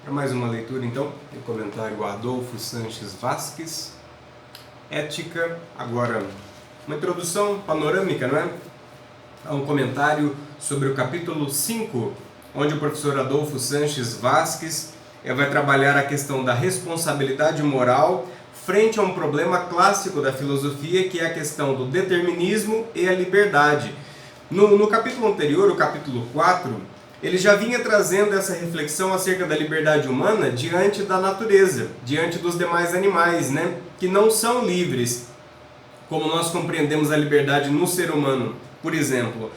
Para mais uma leitura, então, do comentário Adolfo Sanches Vasques, Ética. Agora, uma introdução panorâmica, não é? A um comentário sobre o capítulo 5, onde o professor Adolfo Sanches Vasques vai trabalhar a questão da responsabilidade moral frente a um problema clássico da filosofia, que é a questão do determinismo e a liberdade. No capítulo anterior, o capítulo 4, ele já vinha trazendo essa reflexão acerca da liberdade humana diante da natureza, diante dos demais animais, né, que não são livres, como nós compreendemos a liberdade no ser humano, por exemplo.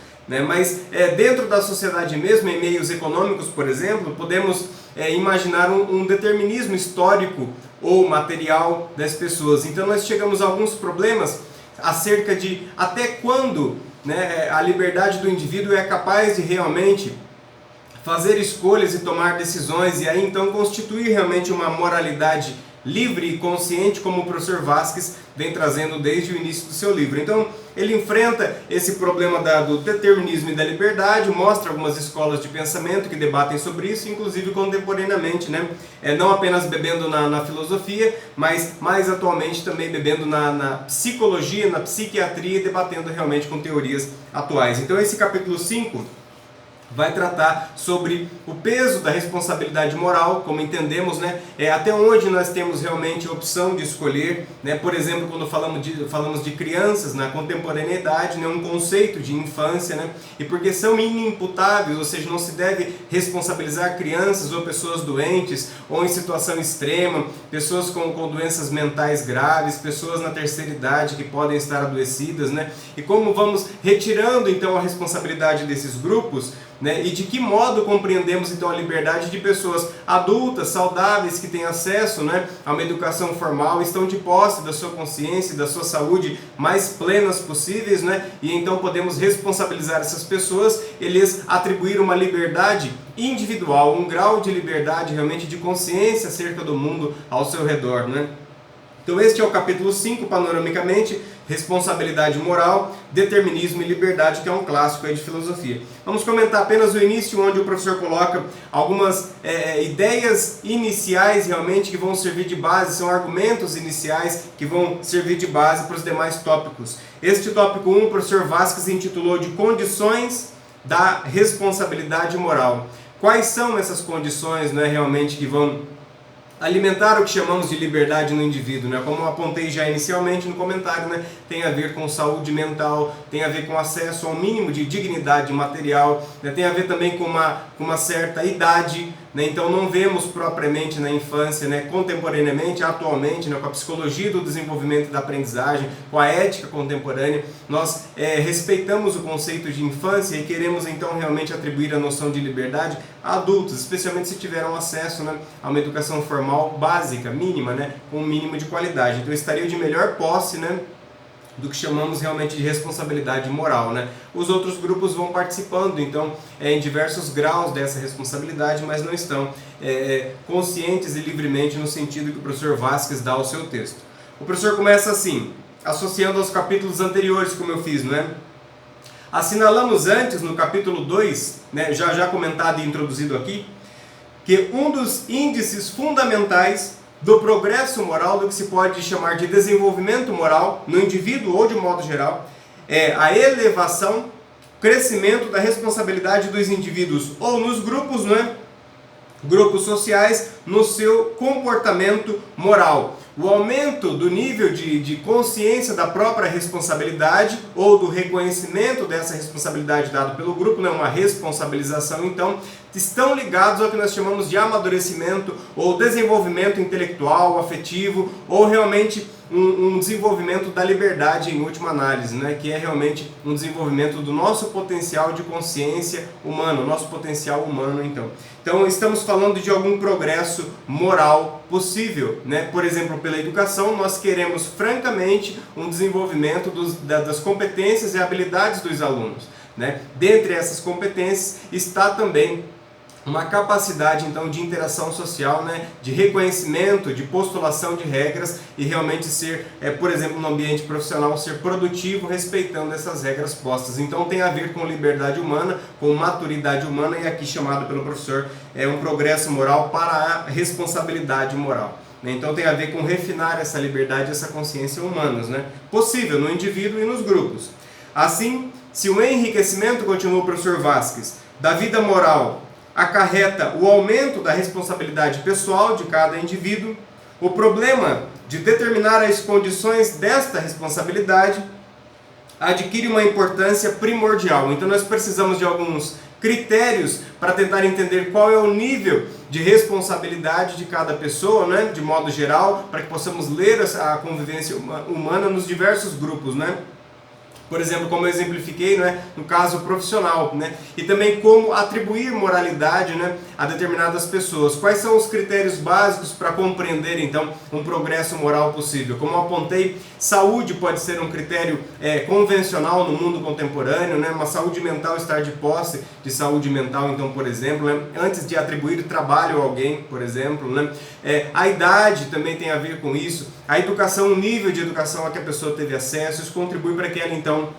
Mas dentro da sociedade mesmo, em meios econômicos, por exemplo, podemos imaginar um determinismo histórico ou material das pessoas. Então nós chegamos a alguns problemas acerca de até quando a liberdade do indivíduo é capaz de realmente fazer escolhas e tomar decisões, e aí então constituir realmente uma moralidade livre e consciente, como o professor Vasques vem trazendo desde o início do seu livro. Então ele enfrenta esse problema do determinismo e da liberdade, mostra algumas escolas de pensamento que debatem sobre isso, inclusive contemporaneamente, não apenas bebendo na filosofia, mas mais atualmente também bebendo na psicologia, na psiquiatria, e debatendo realmente com teorias atuais. Então esse capítulo 5 vai tratar sobre o peso da responsabilidade moral, como entendemos, até onde nós temos realmente a opção de escolher, por exemplo, quando falamos de crianças na contemporaneidade, um conceito de infância, e porque são inimputáveis, ou seja, não se deve responsabilizar crianças ou pessoas doentes, ou em situação extrema, pessoas com doenças mentais graves, pessoas na terceira idade que podem estar adoecidas, e como vamos retirando então a responsabilidade desses grupos, e de que modo compreendemos então a liberdade de pessoas adultas, saudáveis, que têm acesso a uma educação formal, estão de posse da sua consciência e da sua saúde mais plenas possíveis, e então podemos responsabilizar essas pessoas e lhes atribuir uma liberdade individual, um grau de liberdade realmente de consciência acerca do mundo ao seu redor. Então este é o capítulo 5, panoramicamente, responsabilidade moral, determinismo e liberdade, que é um clássico aí de filosofia. Vamos comentar apenas o início, onde o professor coloca algumas ideias iniciais realmente que vão servir de base, são argumentos iniciais que vão servir de base para os demais tópicos. Este tópico 1, o professor Vasques intitulou de Condições da Responsabilidade Moral. Quais são essas condições realmente que vão alimentar o que chamamos de liberdade no indivíduo, como eu apontei já inicialmente no comentário, tem a ver com saúde mental, tem a ver com acesso ao mínimo de dignidade material, tem a ver também com uma certa idade, então não vemos propriamente na infância, contemporaneamente, atualmente, com a psicologia do desenvolvimento e da aprendizagem, com a ética contemporânea, nós respeitamos o conceito de infância e queremos então realmente atribuir a noção de liberdade a adultos, especialmente se tiveram acesso a uma educação formal básica, mínima, com um mínimo de qualidade. Então estaria de melhor posse, do que chamamos realmente de responsabilidade moral. Os outros grupos vão participando, então, em diversos graus dessa responsabilidade, mas não estão conscientes e livremente no sentido que o professor Vasques dá ao seu texto. O professor começa assim, associando aos capítulos anteriores, como eu fiz, Assinalamos antes, no capítulo 2, já comentado e introduzido aqui, que um dos índices fundamentais do progresso moral, do que se pode chamar de desenvolvimento moral no indivíduo ou de modo geral, é a elevação, crescimento da responsabilidade dos indivíduos ou nos grupos, grupos sociais, no seu comportamento moral. O aumento do nível de consciência da própria responsabilidade ou do reconhecimento dessa responsabilidade dado pelo grupo, uma responsabilização, então, estão ligados ao que nós chamamos de amadurecimento ou desenvolvimento intelectual, afetivo, ou realmente um desenvolvimento da liberdade em última análise, que é realmente um desenvolvimento do nosso potencial de consciência humana, nosso potencial humano, então. Então estamos falando de algum progresso moral possível, Por exemplo, pela educação, nós queremos francamente um desenvolvimento das competências e habilidades dos alunos, Dentre essas competências está também uma capacidade então de interação social, né, de reconhecimento, de postulação de regras e realmente ser, por exemplo, no ambiente profissional, ser produtivo respeitando essas regras postas. Então tem a ver com liberdade humana, com maturidade humana e aqui chamado pelo professor um progresso moral para a responsabilidade moral. Então tem a ver com refinar essa liberdade e essa consciência humanas, né, possível no indivíduo e nos grupos. Assim, se o enriquecimento, continua o professor Vasques, da vida moral acarreta o aumento da responsabilidade pessoal de cada indivíduo, o problema de determinar as condições desta responsabilidade adquire uma importância primordial. Então nós precisamos de alguns critérios para tentar entender qual é o nível de responsabilidade de cada pessoa, né, de modo geral, para que possamos ler a convivência humana nos diversos grupos, né? Por exemplo, como eu exemplifiquei, né, no caso profissional, né, e também como atribuir moralidade, né, a determinadas pessoas. Quais são os critérios básicos para compreender, então, um progresso moral possível? Como eu apontei, saúde pode ser um critério convencional no mundo contemporâneo, né, uma saúde mental, estar de posse de saúde mental, então, por exemplo, né, antes de atribuir trabalho a alguém, por exemplo, né, a idade também tem a ver com isso, a educação, o nível de educação a que a pessoa teve acesso, isso contribui para que ela, então,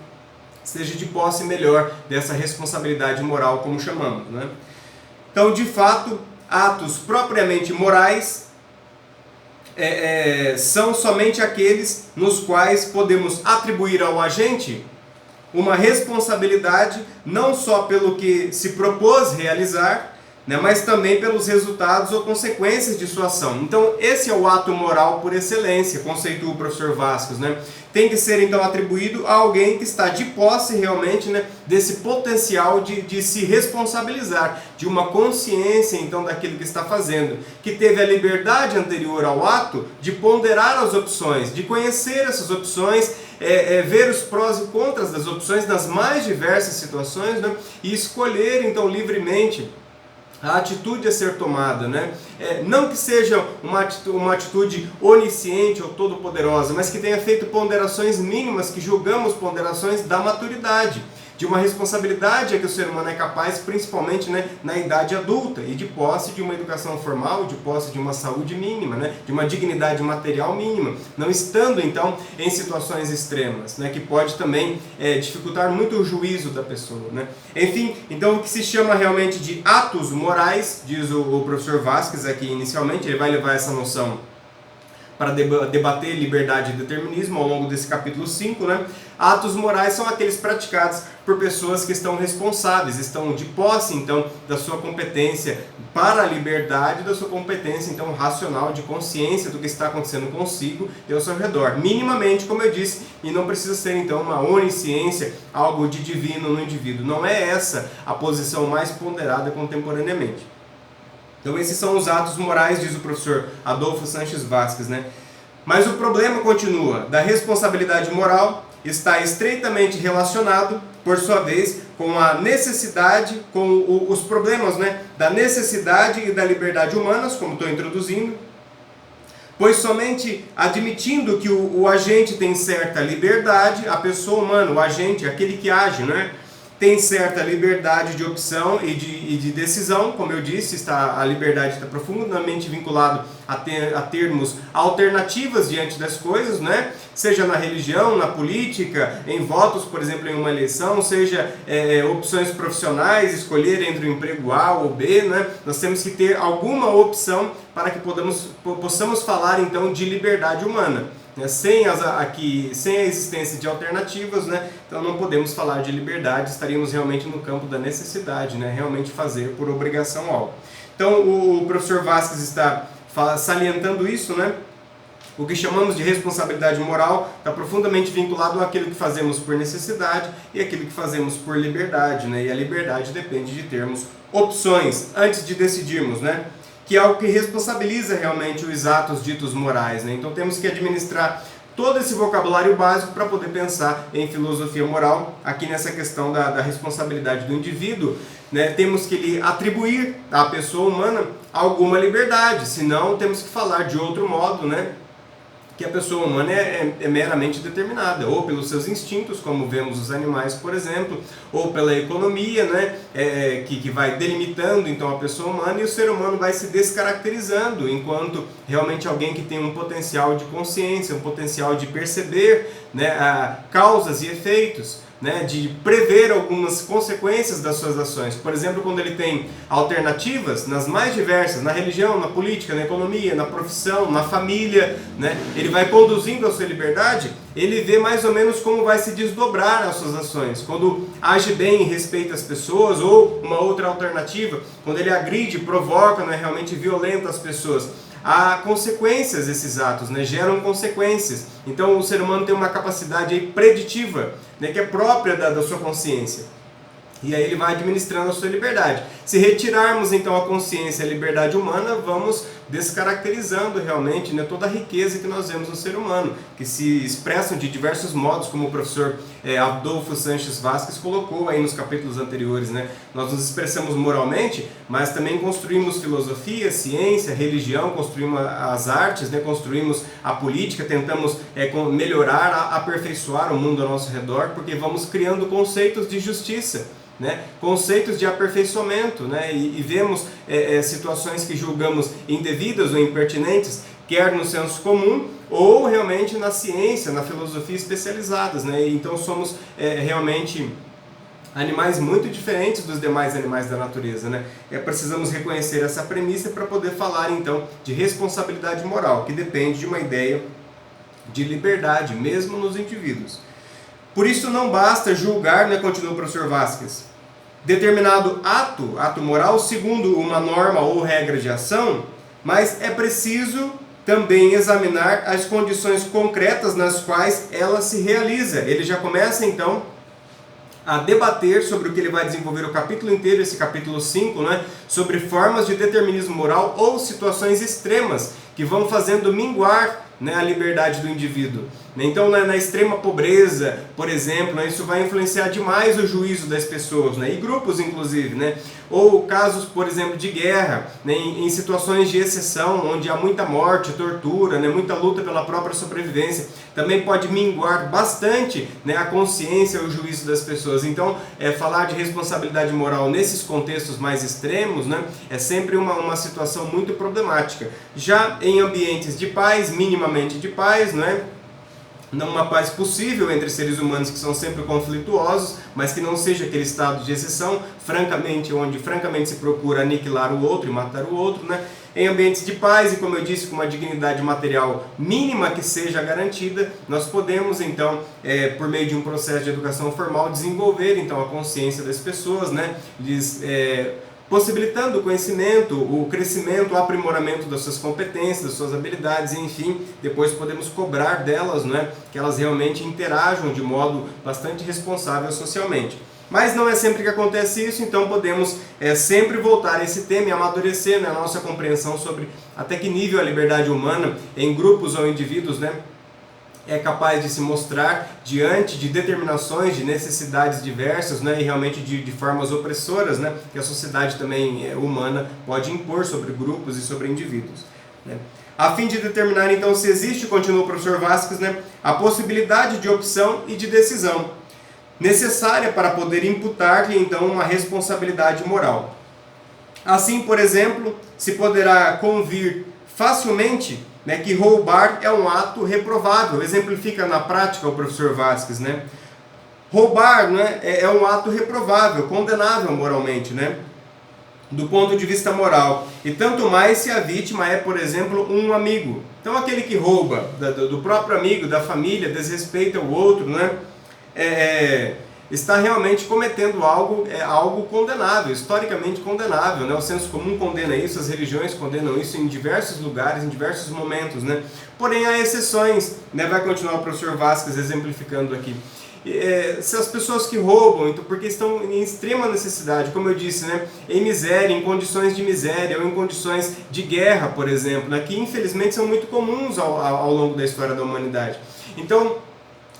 seja de posse melhor dessa responsabilidade moral, como chamamos, né? Então, de fato, atos propriamente morais são somente aqueles nos quais podemos atribuir ao agente uma responsabilidade não só pelo que se propôs realizar, né, mas também pelos resultados ou consequências de sua ação. Então esse é o ato moral por excelência, conceitua o professor Vasques, né? Tem que ser então atribuído a alguém que está de posse realmente, né, desse potencial de se responsabilizar, de uma consciência então daquilo que está fazendo, que teve a liberdade anterior ao ato de ponderar as opções, de conhecer essas opções, ver os prós e contras das opções nas mais diversas situações, né, e escolher então livremente a atitude a ser tomada, né? Não que seja uma atitude onisciente ou todo-poderosa, mas que tenha feito ponderações mínimas, que julgamos ponderações da maturidade, de uma responsabilidade a que o ser humano é capaz, principalmente, né, na idade adulta, e de posse de uma educação formal, de posse de uma saúde mínima, né, de uma dignidade material mínima, não estando então em situações extremas, né, que pode também dificultar muito o juízo da pessoa, né. Enfim, então o que se chama realmente de atos morais, diz o professor Vasques aqui inicialmente, ele vai levar essa noção para debater liberdade e determinismo ao longo desse capítulo 5, né? Atos morais são aqueles praticados por pessoas que estão responsáveis, estão de posse então da sua competência para a liberdade, da sua competência então racional, de consciência do que está acontecendo consigo e ao seu redor, minimamente, como eu disse, e não precisa ser então uma onisciência, algo de divino no indivíduo. Não é essa a posição mais ponderada contemporaneamente. Então esses são os atos morais, diz o professor Adolfo Sanches Vasques, né? Mas o problema continua, da responsabilidade moral está estreitamente relacionado, por sua vez, com a necessidade, com os problemas, né, da necessidade e da liberdade humanas, como estou introduzindo, pois somente admitindo que o agente tem certa liberdade, a pessoa humana, o agente, aquele que age, né, tem certa liberdade de opção e de decisão, como eu disse, a liberdade está profundamente vinculada a termos alternativas diante das coisas, né? Seja na religião, na política, em votos, por exemplo, em uma eleição, seja opções profissionais, escolher entre o emprego A ou B, né? Nós temos que ter alguma opção para que possamos falar então de liberdade humana. Sem a existência de alternativas, né, então não podemos falar de liberdade, estaríamos realmente no campo da necessidade, né, realmente fazer por obrigação algo. Então o professor Vasques está salientando isso, né, o que chamamos de responsabilidade moral está profundamente vinculado àquilo que fazemos por necessidade e aquilo que fazemos por liberdade, né, e a liberdade depende de termos opções antes de decidirmos, né, que é algo que responsabiliza realmente os atos ditos morais, né? Então temos que administrar todo esse vocabulário básico para poder pensar em filosofia moral, aqui nessa questão da responsabilidade do indivíduo, né? Temos que lhe atribuir à pessoa humana alguma liberdade, senão temos que falar de outro modo, né? que a pessoa humana é meramente determinada, ou pelos seus instintos, como vemos os animais, por exemplo, ou pela economia, né, que vai delimitando então a pessoa humana, e o ser humano vai se descaracterizando enquanto realmente alguém que tem um potencial de consciência, um potencial de perceber, né, causas e efeitos, né, de prever algumas consequências das suas ações. Por exemplo, quando ele tem alternativas nas mais diversas, na religião, na política, na economia, na profissão, na família, né, ele vai conduzindo a sua liberdade, ele vê mais ou menos como vai se desdobrar as suas ações. Quando age bem e respeita as pessoas, ou uma outra alternativa, quando ele agride, provoca, né, realmente violenta as pessoas, há consequências esses atos, né? Geram consequências. Então o ser humano tem uma capacidade aí preditiva, né? Que é própria da sua consciência. E aí ele vai administrando a sua liberdade. Se retirarmos então a consciência e a liberdade humana, vamos descaracterizando realmente, né, toda a riqueza que nós vemos no ser humano, que se expressam de diversos modos, como o professor Adolfo Sanches Vasquez colocou aí nos capítulos anteriores, né? Nós nos expressamos moralmente, mas também construímos filosofia, ciência, religião, construímos as artes, né? Construímos a política, tentamos melhorar, aperfeiçoar o mundo ao nosso redor, porque vamos criando conceitos de justiça, né? Conceitos de aperfeiçoamento, né? E vemos situações que julgamos indevidas ou impertinentes, quer no senso comum ou realmente na ciência, na filosofia especializadas, né? Então somos realmente animais muito diferentes dos demais animais da natureza, né? Precisamos reconhecer essa premissa para poder falar então de responsabilidade moral, que depende de uma ideia de liberdade, mesmo nos indivíduos. Por isso não basta julgar, né, continua o professor Vasquez, determinado ato moral segundo uma norma ou regra de ação, mas é preciso também examinar as condições concretas nas quais ela se realiza. Ele já começa então a debater sobre o que ele vai desenvolver o capítulo inteiro, esse capítulo 5, né, sobre formas de determinismo moral ou situações extremas que vão fazendo minguar, né, a liberdade do indivíduo. Então, na extrema pobreza, por exemplo, né, isso vai influenciar demais o juízo das pessoas, né, e grupos inclusive, né? Ou casos, por exemplo, de guerra, né, em situações de exceção, onde há muita morte, tortura, né, muita luta pela própria sobrevivência, também pode minguar bastante, né, a consciência e o juízo das pessoas. Então, falar de responsabilidade moral nesses contextos mais extremos, né, é sempre uma situação muito problemática. Já em ambientes de paz, minimamente de paz, né, não uma paz possível entre seres humanos que são sempre conflituosos, mas que não seja aquele estado de exceção, onde francamente se procura aniquilar o outro e matar o outro, né? Em ambientes de paz e, como eu disse, com uma dignidade material mínima que seja garantida, nós podemos então, por meio de um processo de educação formal, desenvolver então a consciência das pessoas, né? Possibilitando o conhecimento, o crescimento, o aprimoramento das suas competências, das suas habilidades, e enfim, depois podemos cobrar delas, né, que elas realmente interajam de modo bastante responsável socialmente. Mas não é sempre que acontece isso, então podemos sempre voltar a esse tema e amadurecer, né, a nossa compreensão sobre até que nível a liberdade humana em grupos ou indivíduos, né, é capaz de se mostrar diante de determinações, de necessidades diversas, né, e realmente de formas opressoras, né, que a sociedade também humana pode impor sobre grupos e sobre indivíduos, né. A fim de determinar então se existe, continua o professor Vasquez, né, a possibilidade de opção e de decisão necessária para poder imputar-lhe então uma responsabilidade moral. Assim, por exemplo, se poderá convir facilmente, né, que roubar é um ato reprovável. Exemplifica na prática o professor Vasquez, né? Roubar, né, é um ato reprovável, condenável moralmente, né, do ponto de vista moral. E tanto mais se a vítima é, por exemplo, um amigo. Então aquele que rouba do próprio amigo, da família, desrespeita o outro, né, está realmente cometendo algo condenável, historicamente condenável, né? O senso comum condena isso, as religiões condenam isso em diversos lugares, em diversos momentos, né? Porém há exceções, né? Vai continuar o professor Vasquez exemplificando aqui. Se as pessoas que roubam, então, porque estão em extrema necessidade, como eu disse, né, em miséria, em condições de miséria ou em condições de guerra, por exemplo, né, que infelizmente são muito comuns ao longo da história da humanidade. Então,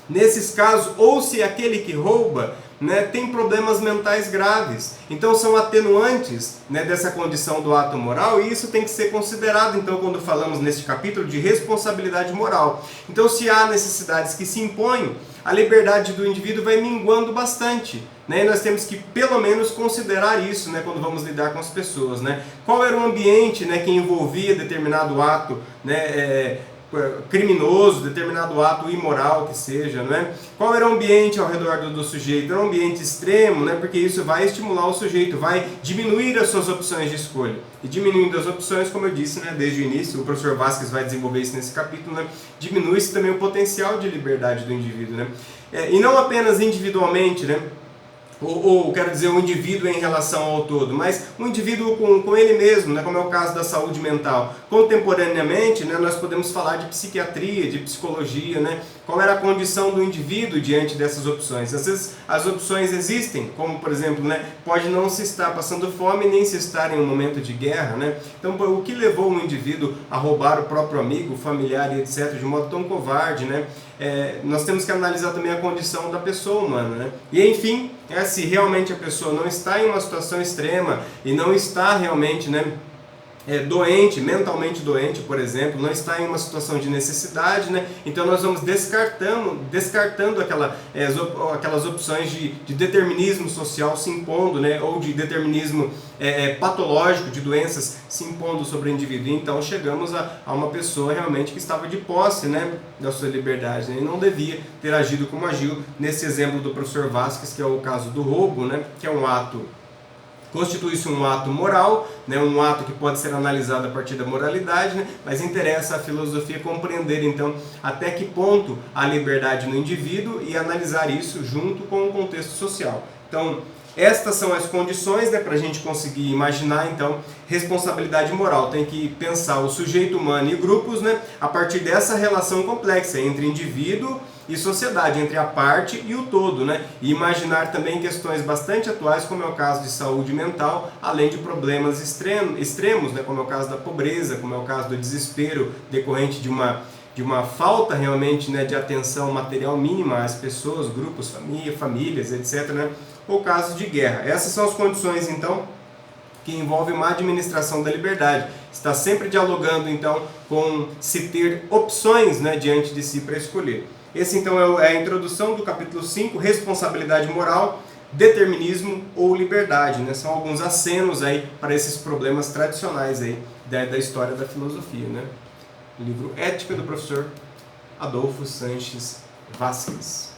nesses casos, ou se aquele que rouba, né, tem problemas mentais graves. Então são atenuantes, né, dessa condição do ato moral, e isso tem que ser considerado então quando falamos neste capítulo de responsabilidade moral. Então, se há necessidades que se impõem, a liberdade do indivíduo vai minguando bastante, né? E nós temos que pelo menos considerar isso, né, quando vamos lidar com as pessoas, né? Qual era o ambiente, né, que envolvia determinado ato, né, criminoso, determinado ato imoral que seja, né? Qual era o ambiente ao redor do sujeito? Era um ambiente extremo, né? Porque isso vai estimular o sujeito, vai diminuir as suas opções de escolha. E diminuindo as opções, como eu disse, né, desde o início, o professor Vasquez vai desenvolver isso nesse capítulo, né? Diminui-se também o potencial de liberdade do indivíduo, né? E não apenas individualmente, né? Ou quero dizer, um indivíduo em relação ao todo, mas um indivíduo com ele mesmo, né, como é o caso da saúde mental. Contemporaneamente, né, nós podemos falar de psiquiatria, de psicologia, né, qual era a condição do indivíduo diante dessas opções. Às vezes as opções existem, como por exemplo, né, pode não se estar passando fome, nem se estar em um momento de guerra, né? Então o que levou um indivíduo a roubar o próprio amigo, familiar e etc. de modo tão covarde, né? Nós temos que analisar também a condição da pessoa humana, né? E enfim, se realmente a pessoa não está em uma situação extrema e não está realmente, né, doente, mentalmente doente, por exemplo, não está em uma situação de necessidade, né? Então nós vamos descartando aquelas opções de determinismo social se impondo, né? Ou de determinismo patológico, de doenças se impondo sobre o indivíduo. Então chegamos a uma pessoa realmente que estava de posse, né, da sua liberdade, né? E não devia ter agido como agiu nesse exemplo do professor Vasquez, que é o caso do roubo, né? Que é um ato, constitui-se um ato moral, né, um ato que pode ser analisado a partir da moralidade, né, mas interessa à filosofia compreender então até que ponto há liberdade no indivíduo e analisar isso junto com o contexto social. Então, estas são as condições, né, para a gente conseguir imaginar então responsabilidade moral. Tem que pensar o sujeito humano e grupos, né, a partir dessa relação complexa entre indivíduo e sociedade, entre a parte e o todo, né? E imaginar também questões bastante atuais, como é o caso de saúde mental, além de problemas extremos, né? Como é o caso da pobreza, como é o caso do desespero decorrente de uma falta realmente, né, de atenção material mínima às pessoas, grupos, famílias, etc., né? Ou casos de guerra. Essas são as condições, então, que envolve uma administração da liberdade. Está sempre dialogando, então, com se ter opções, né, diante de si para escolher. Esse, então, é a introdução do capítulo 5, responsabilidade moral, determinismo ou liberdade, né? São alguns acenos aí para esses problemas tradicionais aí da história da filosofia, né? O livro Ética, do professor Adolfo Sanches Vasquez.